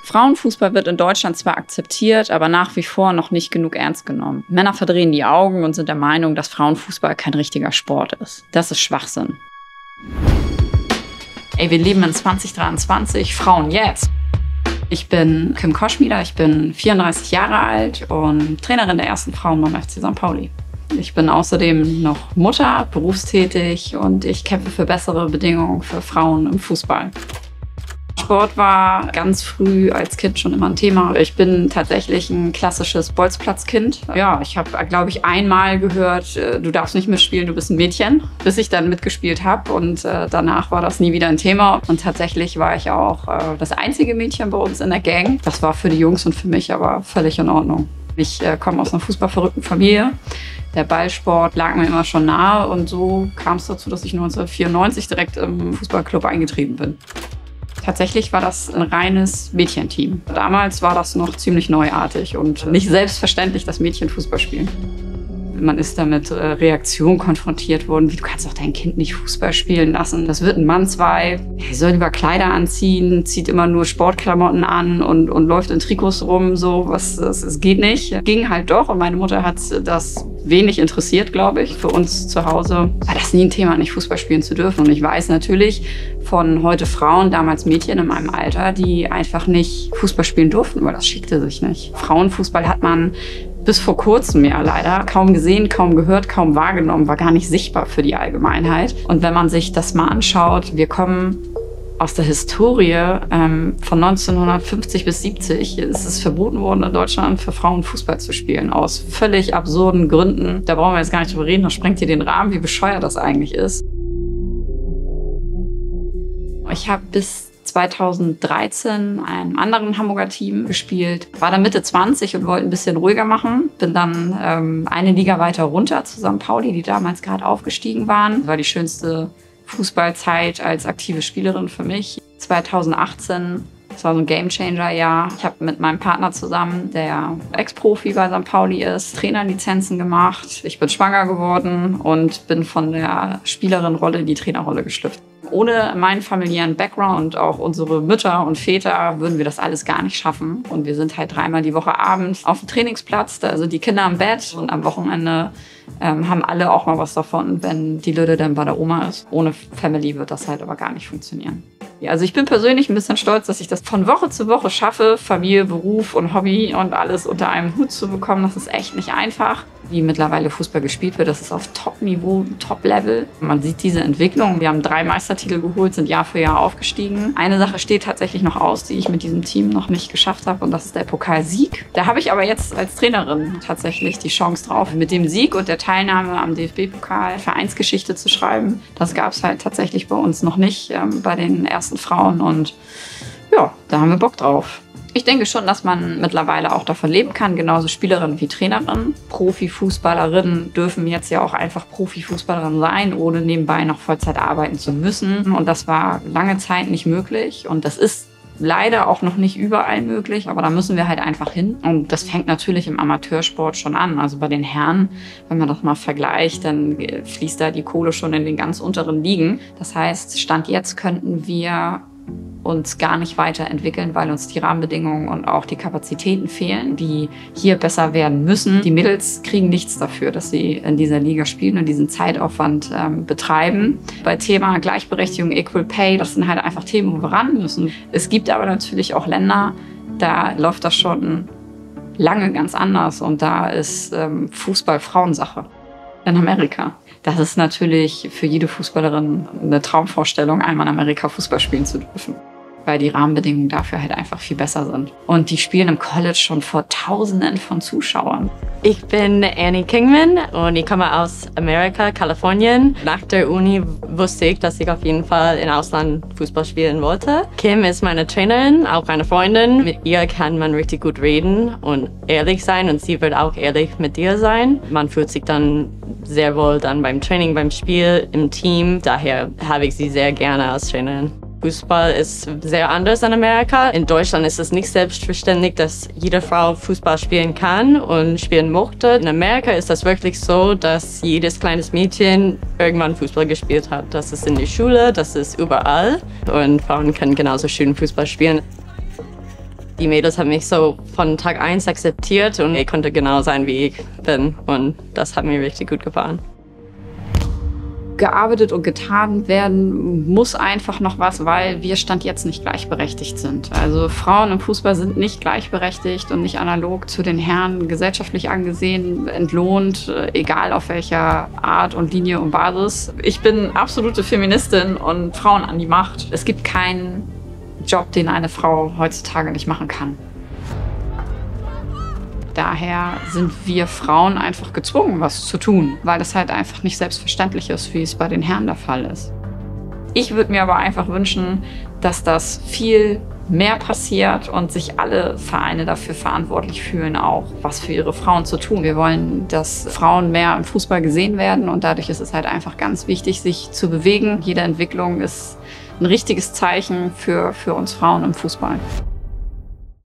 Frauenfußball wird in Deutschland zwar akzeptiert, aber nach wie vor noch nicht genug ernst genommen. Männer verdrehen die Augen und sind der Meinung, dass Frauenfußball kein richtiger Sport ist. Das ist Schwachsinn. Ey, wir leben in 2023, Frauen jetzt. Ich bin Kim Koschmieder, ich bin 34 Jahre alt und Trainerin der ersten Frauen beim FC St. Pauli. Ich bin außerdem noch Mutter, berufstätig und ich kämpfe für bessere Bedingungen für Frauen im Fußball. Sport war ganz früh als Kind schon immer ein Thema. Ich bin tatsächlich ein klassisches Bolzplatzkind. Ja, ich habe, glaube ich, einmal gehört, du darfst nicht mitspielen, du bist ein Mädchen, bis ich dann mitgespielt habe. Und danach war das nie wieder ein Thema. Und tatsächlich war ich auch das einzige Mädchen bei uns in der Gang. Das war für die Jungs und für mich aber völlig in Ordnung. Ich komme aus einer fußballverrückten Familie. Der Ballsport lag mir immer schon nahe und so kam es dazu, dass ich 1994 direkt im Fußballclub eingetreten bin. Tatsächlich war das ein reines Mädchenteam. Damals war das noch ziemlich neuartig und nicht selbstverständlich, dass Mädchen Fußball spielen. Man ist da mit Reaktionen konfrontiert worden, wie du kannst doch dein Kind nicht Fußball spielen lassen. Das wird ein Mannsweib. Er soll lieber Kleider anziehen, zieht immer nur Sportklamotten an und läuft in Trikots rum. So, es geht nicht. Ging halt doch und meine Mutter hat das wenig interessiert, glaube ich. Für uns zu Hause war das nie ein Thema, nicht Fußball spielen zu dürfen. Und ich weiß natürlich von heute Frauen, damals Mädchen in meinem Alter, die einfach nicht Fußball spielen durften, weil das schickte sich nicht. Frauenfußball hat man bis vor kurzem ja leider kaum gesehen, kaum gehört, kaum wahrgenommen, war gar nicht sichtbar für die Allgemeinheit. Und wenn man sich das mal anschaut, wir kommen aus der Historie von 1950 bis 70 ist es verboten worden in Deutschland für Frauen Fußball zu spielen, aus völlig absurden Gründen. Da brauchen wir jetzt gar nicht drüber reden, das sprengt hier den Rahmen, wie bescheuert das eigentlich ist. Ich habe bis 2013 einem anderen Hamburger Team gespielt. War dann Mitte 20 und wollte ein bisschen ruhiger machen. Bin dann eine Liga weiter runter zu St. Pauli, die damals gerade aufgestiegen waren. Das war die schönste Fußballzeit als aktive Spielerin für mich. 2018, das war so ein Gamechanger-Jahr. Ich habe mit meinem Partner zusammen, der Ex-Profi bei St. Pauli ist, Trainerlizenzen gemacht. Ich bin schwanger geworden und bin von der Spielerin-Rolle in die Trainerrolle geschlüpft. Ohne meinen familiären Background, auch unsere Mütter und Väter, würden wir das alles gar nicht schaffen. Und wir sind halt dreimal die Woche abends auf dem Trainingsplatz, da sind die Kinder im Bett und am Wochenende haben alle auch mal was davon, wenn die Lüde dann bei der Oma ist. Ohne Family wird das halt aber gar nicht funktionieren. Ja, also ich bin persönlich ein bisschen stolz, dass ich das von Woche zu Woche schaffe, Familie, Beruf und Hobby und alles unter einem Hut zu bekommen. Das ist echt nicht einfach. Wie mittlerweile Fußball gespielt wird, das ist auf Top-Niveau, Top-Level. Man sieht diese Entwicklung. Wir haben 3 Meistertitel geholt, sind Jahr für Jahr aufgestiegen. Eine Sache steht tatsächlich noch aus, die ich mit diesem Team noch nicht geschafft habe, und das ist der Pokalsieg. Da habe ich aber jetzt als Trainerin tatsächlich die Chance drauf, mit dem Sieg und der Teilnahme am DFB-Pokal Vereinsgeschichte zu schreiben. Das gab es halt tatsächlich bei uns noch nicht, bei den ersten Frauen, und ja, da haben wir Bock drauf. Ich denke schon, dass man mittlerweile auch davon leben kann, genauso Spielerinnen wie Trainerinnen. Profifußballerinnen dürfen jetzt ja auch einfach Profifußballerinnen sein, ohne nebenbei noch Vollzeit arbeiten zu müssen. Und das war lange Zeit nicht möglich. Und das ist leider auch noch nicht überall möglich, aber da müssen wir halt einfach hin. Und das fängt natürlich im Amateursport schon an. Also bei den Herren, wenn man das mal vergleicht, dann fließt da die Kohle schon in den ganz unteren Ligen. Das heißt, Stand jetzt könnten wir uns gar nicht weiterentwickeln, weil uns die Rahmenbedingungen und auch die Kapazitäten fehlen, die hier besser werden müssen. Die Mädels kriegen nichts dafür, dass sie in dieser Liga spielen und diesen Zeitaufwand betreiben. Bei Thema Gleichberechtigung, Equal Pay, das sind halt einfach Themen, wo wir ran müssen. Es gibt aber natürlich auch Länder, da läuft das schon lange ganz anders, und da ist Fußball Frauensache. In Amerika. Das ist natürlich für jede Fußballerin eine Traumvorstellung, einmal in Amerika Fußball spielen zu dürfen, weil die Rahmenbedingungen dafür halt einfach viel besser sind. Und die spielen im College schon vor Tausenden von Zuschauern. Ich bin Annie Kingman und ich komme aus Amerika, Kalifornien. Nach der Uni wusste ich, dass ich auf jeden Fall im Ausland Fußball spielen wollte. Kim ist meine Trainerin, auch eine Freundin. Mit ihr kann man richtig gut reden und ehrlich sein, und sie wird auch ehrlich mit dir sein. Man fühlt sich dann sehr wohl dann beim Training, beim Spiel, im Team. Daher habe ich sie sehr gerne als Trainerin. Fußball ist sehr anders in Amerika. In Deutschland ist es nicht selbstverständlich, dass jede Frau Fußball spielen kann und spielen mochte. In Amerika ist das wirklich so, dass jedes kleines Mädchen irgendwann Fußball gespielt hat. Das ist in der Schule, das ist überall. Und Frauen können genauso schön Fußball spielen. Die Mädels haben mich so von Tag 1 akzeptiert und ich konnte genau sein, wie ich bin. Und das hat mir richtig gut gefallen. Gearbeitet und getan werden muss einfach noch was, weil wir Stand jetzt nicht gleichberechtigt sind. Also Frauen im Fußball sind nicht gleichberechtigt und nicht analog zu den Herren gesellschaftlich angesehen, entlohnt, egal auf welcher Art und Linie und Basis. Ich bin absolute Feministin und Frauen an die Macht. Es gibt keinen Job, den eine Frau heutzutage nicht machen kann. Daher sind wir Frauen einfach gezwungen, was zu tun, weil das halt einfach nicht selbstverständlich ist, wie es bei den Herren der Fall ist. Ich würde mir aber einfach wünschen, dass das viel mehr passiert und sich alle Vereine dafür verantwortlich fühlen, auch was für ihre Frauen zu tun. Wir wollen, dass Frauen mehr im Fußball gesehen werden und dadurch ist es halt einfach ganz wichtig, sich zu bewegen. Jede Entwicklung ist ein richtiges Zeichen für uns Frauen im Fußball.